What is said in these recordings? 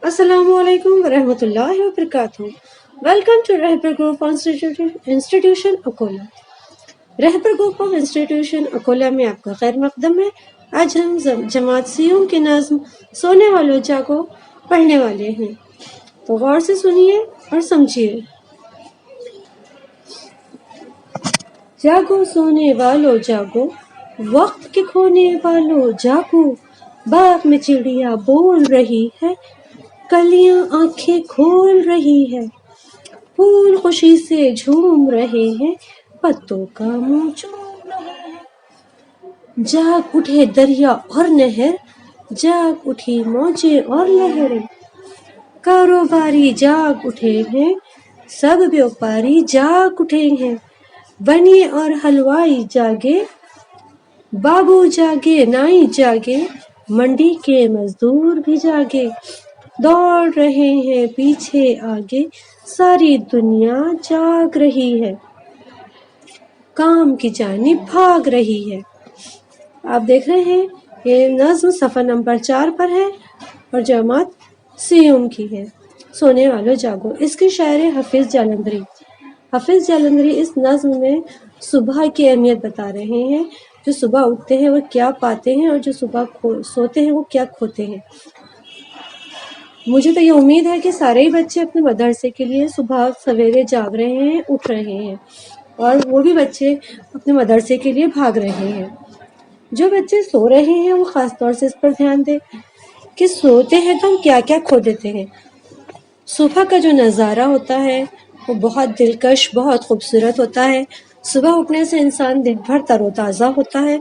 السلام علیکم ورحمۃ اللہ وبرکاتہ۔ Welcome to Rahbar group institution Akola. Rahbar group of institution Akola میں آپ کا خیر مقدم ہے۔ آج ہم جماعت سیوم کی نظم سونے والوں جاگو پڑھنے والے ہیں، تو غور سے سنیے اور سمجھیے۔ جاگو سونے والوں جاگو، وقت کے کھونے والوں جاگو، باغ میں چڑیا بول رہی ہے، کلیاں آنکھیں کھول رہی ہے، پھول خوشی سے جھوم رہے ہیں، پتوں کا منہ چوم رہے ہیں۔ جاگ اٹھے دریا اور نہر، جاگ اٹھی موجیں اور لہریں، کاروباری جاگ اٹھے ہیں، سب بیوپاری جاگ اٹھے ہیں، بنی اور حلوائی جاگے، بابو جاگے نائی جاگے، منڈی کے مزدور بھی جاگے، دوڑ رہے ہیں پیچھے آگے، ساری دنیا جاگ رہی ہے، کام کی جانب بھاگ رہی ہے۔ آپ دیکھ رہے ہیں یہ نظم صفحہ نمبر 4 پر ہے اور جماعت سیوم کی ہے، سونے والوں جاگو۔ اس کے شاعر حافظ جالندھری۔ حافظ جالندھری اس نظم میں صبح کی اہمیت بتا رہے ہیں، جو صبح اٹھتے ہیں وہ کیا پاتے ہیں اور جو صبح سوتے ہیں وہ کیا کھوتے ہیں۔ مجھے تو یہ امید ہے کہ سارے ہی بچے اپنے مدرسے کے لیے صبح سویرے جاگ رہے ہیں، اٹھ رہے ہیں، اور وہ بھی بچے اپنے مدرسے کے لیے بھاگ رہے ہیں۔ جو بچے سو رہے ہیں وہ خاص طور سے اس پر دھیان دیں کہ سوتے ہیں تو ہم کیا کیا کھو دیتے ہیں۔ صبح کا جو نظارہ ہوتا ہے وہ بہت دلکش، بہت خوبصورت ہوتا ہے۔ صبح اٹھنے سے انسان دن بھر تر و تازہ ہوتا ہے،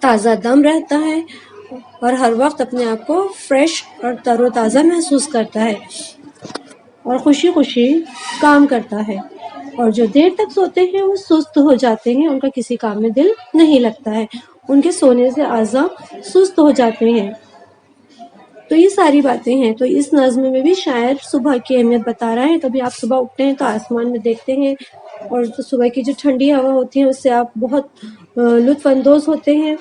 تازہ دم رہتا ہے اور ہر وقت اپنے آپ کو فریش اور تر و تازہ محسوس کرتا ہے اور خوشی خوشی کام کرتا ہے۔ اور جو دیر تک سوتے ہیں وہ سست ہو جاتے ہیں، ان کا کسی کام میں دل نہیں لگتا ہے، ان کے سونے سے اعضاء سست ہو جاتے ہیں۔ تو یہ ساری باتیں ہیں۔ تو اس نظم میں بھی شاعر صبح کی اہمیت بتا رہا ہے۔ کبھی آپ صبح اٹھتے ہیں تو آسمان میں دیکھتے ہیں اور صبح کی جو ٹھنڈی ہوا ہوتی ہے اس سے آپ بہت لطف اندوز ہوتے ہیں۔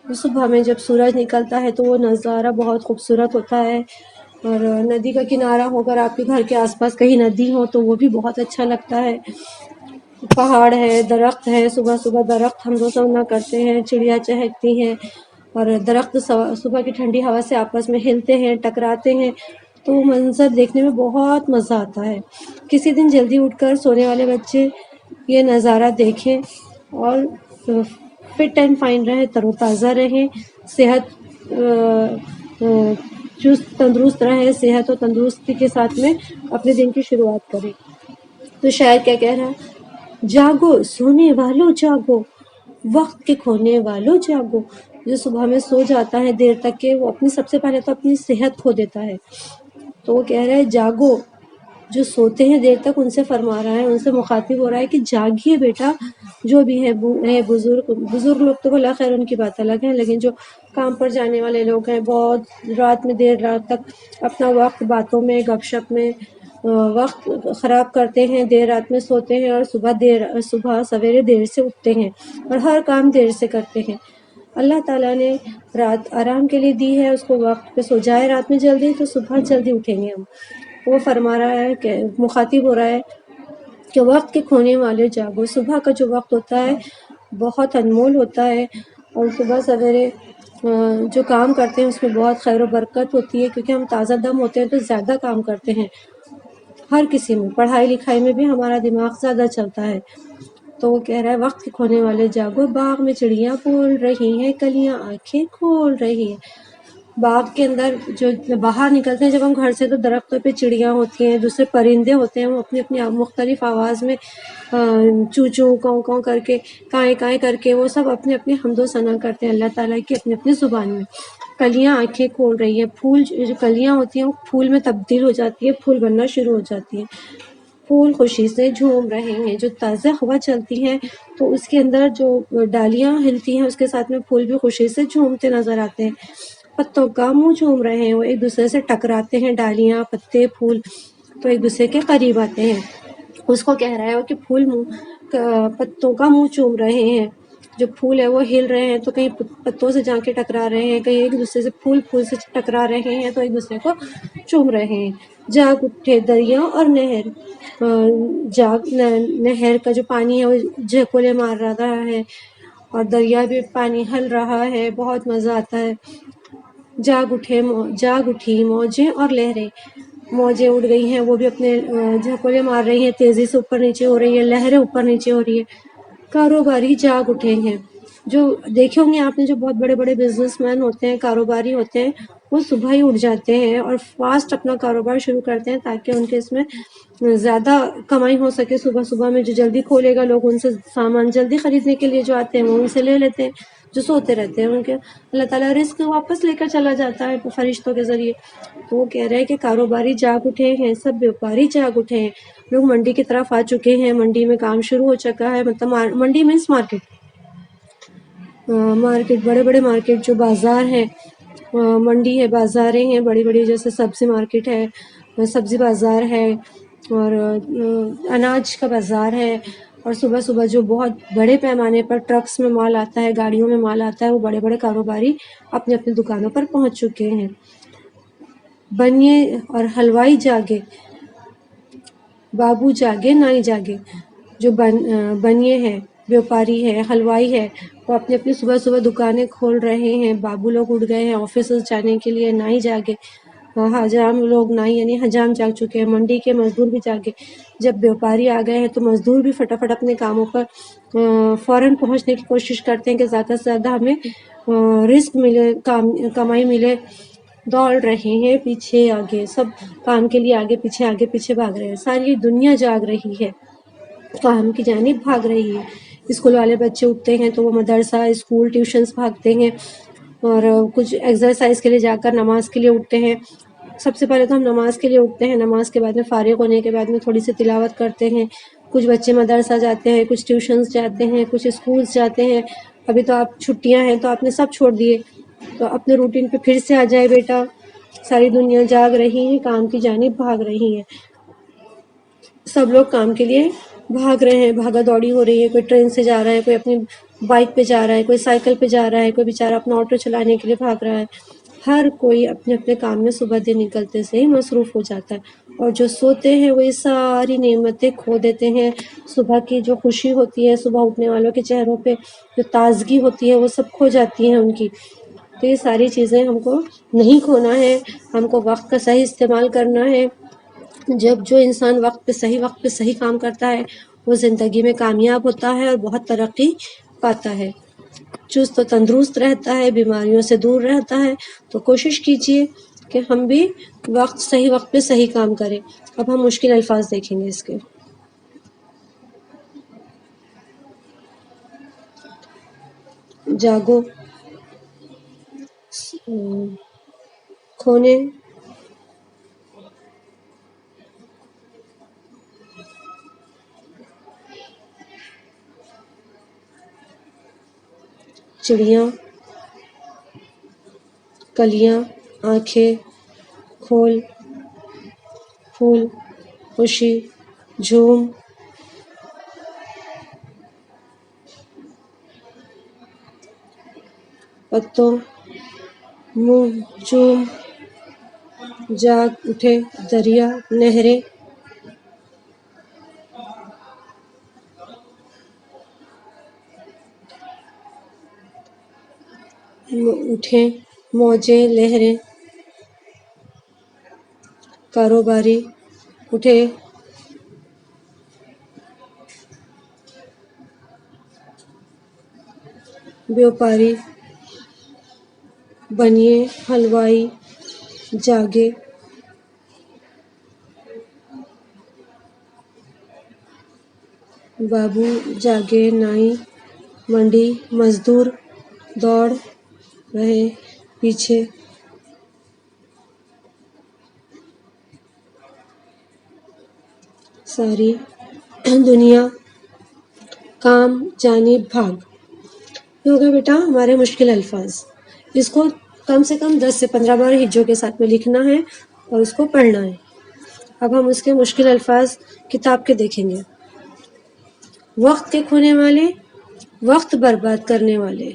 صبح میں جب سورج نکلتا ہے تو وہ نظارہ بہت خوبصورت ہوتا ہے، اور ندی کا کنارہ ہو کر آپ کے گھر کے آس پاس کہیں ندی ہو تو وہ بھی بہت اچھا لگتا ہے۔ پہاڑ ہے، درخت ہے، صبح صبح درخت حمد و ثنا کرتے ہیں، چڑیا چہکتی ہیں اور درخت صبح کی ٹھنڈی ہوا سے آپس میں ہلتے ہیں، ٹکراتے ہیں، تو وہ منظر دیکھنے میں بہت مزہ آتا ہے۔ کسی دن جلدی اٹھ کر سونے والے بچے یہ نظارہ دیکھیں اور فٹ اینڈ فائن رہیں، تر و تازہ رہیں، صحت چست تندرست رہیں، صحت و تندرستی کے ساتھ میں اپنے دن کی شروعات کریں۔ تو شاعر کیا کہہ رہا ہے؟ جاگو سونے والوں جاگو، وقت کے کھونے والوں جاگو۔ جو صبح میں سو جاتا ہے دیر تک کہ وہ اپنی سب سے پہلے تو اپنی صحت کھو دیتا ہے، تو وہ کہہ رہا ہے جاگو۔ جو سوتے ہیں دیر تک ان سے فرما رہا ہے، ان سے مخاطب ہو رہا ہے کہ جاگیے بیٹا، جو بھی ہے بزرگ لوگ تو بھلا خیر ان کی بات الگ ہے، لیکن جو کام پر جانے والے لوگ ہیں بہت رات میں دیر رات تک اپنا وقت باتوں میں گپ شپ میں وقت خراب کرتے ہیں، دیر رات میں سوتے ہیں اور صبح سویرے دیر سے اٹھتے ہیں اور ہر کام دیر سے کرتے ہیں۔ اللہ تعالیٰ نے رات آرام کے لیے دی ہے، اس کو وقت پہ سو جائے رات میں جلدی تو صبح جلدی اٹھیں گے ہم۔ وہ فرما رہا ہے کہ مخاطب ہو رہا ہے کہ وقت کے کھونے والے جاگو۔ صبح کا جو وقت ہوتا ہے بہت انمول ہوتا ہے، اور صبح سویرے جو کام کرتے ہیں اس میں بہت خیر و برکت ہوتی ہے، کیونکہ ہم تازہ دم ہوتے ہیں تو زیادہ کام کرتے ہیں، ہر کسی میں، پڑھائی لکھائی میں بھی ہمارا دماغ زیادہ چلتا ہے۔ تو وہ کہہ رہا ہے وقت کے کھونے والے جاگو، باغ میں چڑیاں بول رہی ہیں، کلیاں آنکھیں کھول رہی ہیں۔ باغ کے اندر جو باہر نکلتے ہیں جب ہم گھر سے تو درختوں پہ چڑیاں ہوتی ہیں، دوسرے پرندے ہوتے ہیں، وہ اپنی اپنی مختلف آواز میں چوں چوں کوں کوں کر کے، کائیں کائیں کر کے، وہ سب اپنے اپنے حمد و ثنا کرتے ہیں اللہ تعالیٰ کی اپنی اپنی زبان میں۔ کلیاں آنکھیں کھول رہی ہیں، پھول جو کلیاں ہوتی ہیں وہ پھول میں تبدیل ہو جاتی ہے، پھول بننا شروع ہو جاتی ہیں، پھول خوشی سے جھوم رہے ہیں۔ جو تازہ ہوا چلتی ہے تو اس کے اندر جو ڈالیاں ہلتی ہیں اس کے ساتھ میں پھول بھی خوشی سے جھومتے نظر آتے ہیں، پتوں کا منہ چوم رہے ہیں، وہ ایک دوسرے سے ٹکراتے ہیں، ڈالیاں پتے پھول تو ایک دوسرے کے قریب آتے ہیں۔ اس کو کہہ رہا ہے کہ پھول پتوں کا منہ چوم رہے ہیں، جو پھول ہے وہ ہل رہے ہیں تو کہیں پتوں سے جا کے ٹکرا رہے ہیں، کہیں ایک دوسرے سے پھول سے ٹکرا رہے ہیں تو ایک دوسرے کو چوم رہے ہیں۔ جاگ اٹھے دریا اور نہر، نہر کا جو پانی ہے وہ جھکولے مار رہا ہے اور دریا بھی پانی ہل رہا ہے، بہت مزہ آتا ہے۔ جاگ اٹھی موجیں اور لہریں، موجیں اڑ گئی ہیں، وہ بھی اپنے جھکولے مار رہی ہیں، تیزی سے اوپر نیچے ہو رہی ہے، لہریں اوپر نیچے ہو رہی ہے۔ کاروباری جاگ اٹھے ہیں، جو دیکھے ہوں گے آپ نے، جو بہت بڑے بڑے بزنس مین ہوتے ہیں، کاروباری ہوتے ہیں، وہ صبح ہی اٹھ جاتے ہیں اور فاسٹ اپنا کاروبار شروع کرتے ہیں تاکہ ان کے اس میں زیادہ کمائی ہو سکے۔ صبح صبح میں جو جلدی کھولے گا، لوگ ان سے سامان جلدی خریدنے کے لیے جو آتے ہیں وہ ان سے لے لیتے ہیں، جو سوتے رہتے ہیں ان کے اللہ تعالیٰ رزق واپس لے کر چلا جاتا ہے فرشتوں کے ذریعے۔ تو وہ کہہ رہے ہیں کہ کاروباری جاگ اٹھے ہیں، سب بیوپاری جاگ اٹھے ہیں، لوگ منڈی کی طرف آ چکے ہیں، منڈی میں کام شروع ہو چکا ہے، مطلب منڈی مینس مارکیٹ، مارکیٹ بڑے بڑے مارکیٹ جو بازار ہیں، منڈی ہے، بازاریں ہیں بڑی بڑی، جیسے سبزی مارکیٹ ہے، سبزی بازار ہے، اور اناج کا بازار ہے، اور صبح صبح جو بہت بڑے پیمانے پر ٹرکس میں مال آتا ہے، گاڑیوں میں مال آتا ہے، وہ بڑے بڑے کاروباری اپنے اپنے دکانوں پر پہنچ چکے ہیں۔ بنیے اور حلوائی جاگے، بابو جاگے نائی جاگے، جو بنیے ہیں، بیوپاری ہے، حلوائی ہے، وہ اپنی اپنی صبح صبح دکانیں کھول رہے ہیں، بابو لوگ اٹھ گئے ہیں آفیسز جانے کے لیے، نائی جاگے، حجام لوگ، نائی یعنی حجام جاگ چکے ہیں، منڈی کے مزدور بھی جاگے۔ جب بیوپاری آ گئے ہیں تو مزدور بھی فٹافٹ اپنے کاموں پر فوراً پہنچنے کی کوشش کرتے ہیں کہ زیادہ سے زیادہ ہمیں رزق ملے، کمائی ملے، دوڑ رہے ہیں پیچھے آگے، سب کام کے لیے آگے پیچھے بھاگ رہے ہیں، ساری دنیا جاگ رہی ہے، کام کی جانب بھاگ رہی ہے۔ اسکول والے بچے اٹھتے ہیں تو وہ مدرسہ، اسکول، ٹیوشنز بھاگتے ہیں، اور کچھ ایکسرسائز کے لیے جا کر نماز کے لیے اٹھتے ہیں۔ سب سے پہلے تو ہم نماز کے لیے اٹھتے ہیں، نماز کے بعد میں فارغ ہونے کے بعد میں تھوڑی سی تلاوت کرتے ہیں، کچھ بچے مدرسہ جاتے ہیں، کچھ ٹیوشنز جاتے ہیں، کچھ اسکولز جاتے ہیں۔ ابھی تو آپ چھٹیاں ہیں تو آپ نے سب چھوڑ دیے، تو اپنے روٹین پہ پھر سے آ جائے بیٹا، ساری دنیا جاگ رہی ہے، کام کی جانب بھاگ رہی ہے، سب لوگ کام کے لیے بھاگ رہے ہیں، بھاگا دوڑی ہو رہی ہے، کوئی ٹرین سے جا رہا ہے، کوئی اپنی بائک پہ جا رہا ہے، کوئی سائیکل پہ جا رہا ہے، کوئی بیچارہ اپنا آٹو چلانے کے لیے بھاگ رہا ہے، ہر کوئی اپنے اپنے کام میں صبح دن نکلتے سے ہی مصروف ہو جاتا ہے، اور جو سوتے ہیں وہ یہ ساری نعمتیں کھو دیتے ہیں، صبح کی جو خوشی ہوتی ہے، صبح اٹھنے والوں کے چہروں پہ جو تازگی ہوتی ہے وہ سب کھو جاتی ہیں ان کی۔ تو یہ ساری چیزیں ہم کو نہیں کھونا ہے، ہم کو وقت کا صحیح استعمال کرنا ہے۔ جب جو انسان وقت پہ صحیح کام کرتا ہے وہ زندگی میں کامیاب ہوتا ہے اور بہت ترقی پاتا ہے، چست و تندرست رہتا ہے، بیماریوں سے دور رہتا ہے۔ تو کوشش کیجئے کہ ہم بھی صحیح وقت پہ صحیح کام کریں۔ اب ہم مشکل الفاظ دیکھیں گے اس کے۔ جاگو، کھونے، چڑیاں، کلیاں، آنکھیں، کھول، پھول، خوشی، جھوم، پتوں، منہ، چوم، جاگ اٹھے دریا، نہریں، اٹھیں موجیں، لہریں، کاروباری اٹھے، بیوپاری، بنیے، حلوائی، جاگے، بابو جاگے، نائی، منڈی، مزدور دوڑ رہے پیچھے، ساری دنیا کام جانب بھاگ۔ یہ ہوگا بیٹا ہمارے مشکل الفاظ، اس کو کم سے کم 10 سے 15 بار ہجوں کے ساتھ میں لکھنا ہے اور اس کو پڑھنا ہے۔ اب ہم اس کے مشکل الفاظ کتاب کے دیکھیں گے۔ وقت کے کھونے والے وقت برباد کرنے والے.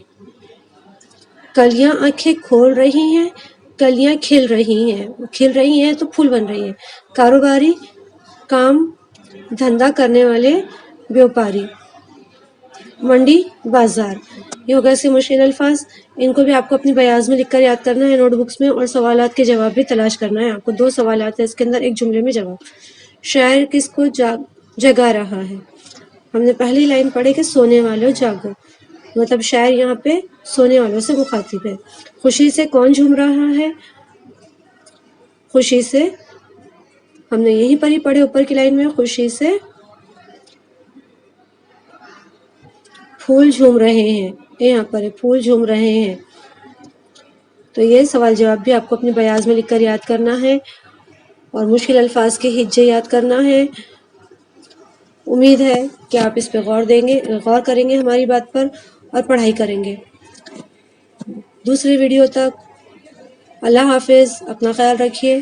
کلیاں آنکھیں کھول رہی ہیں، کلیاں کھل رہی ہیں تو پھول بن رہی ہیں. کاروباری، کام دھندا کرنے والے، بیوپاری. منڈی، بازار. یہ ہوگا اس کے مشکل الفاظ. ان کو بھی آپ کو اپنی بیاض میں لکھ کر یاد کرنا ہے، نوٹ بکس میں، اور سوالات کے جواب بھی تلاش کرنا ہے. آپ کو 2 سوالات ہیں اس کے اندر، ایک جملے میں جواب. شاعر کس کو جگا رہا ہے؟ ہم نے پہلی لائن پڑھی کہ سونے والوں جاگو، مطلب شاعر یہاں پہ سونے والوں سے مخاطب ہے. خوشی سے کون جھوم رہا ہے؟ خوشی سے، ہم نے یہی پڑھے اوپر کی لائن میں، خوشی سے پھول جھوم رہے ہیں. یہاں پر پھول جھوم رہے ہیں. تو یہ سوال جواب بھی آپ کو اپنی بیاض میں لکھ کر یاد کرنا ہے اور مشکل الفاظ کے ہجے یاد کرنا ہے. امید ہے کہ آپ اس پہ غور کریں گے ہماری بات پر اور پڑھائی کریں گے. دوسری ویڈیو تک اللہ حافظ، اپنا خیال رکھیے.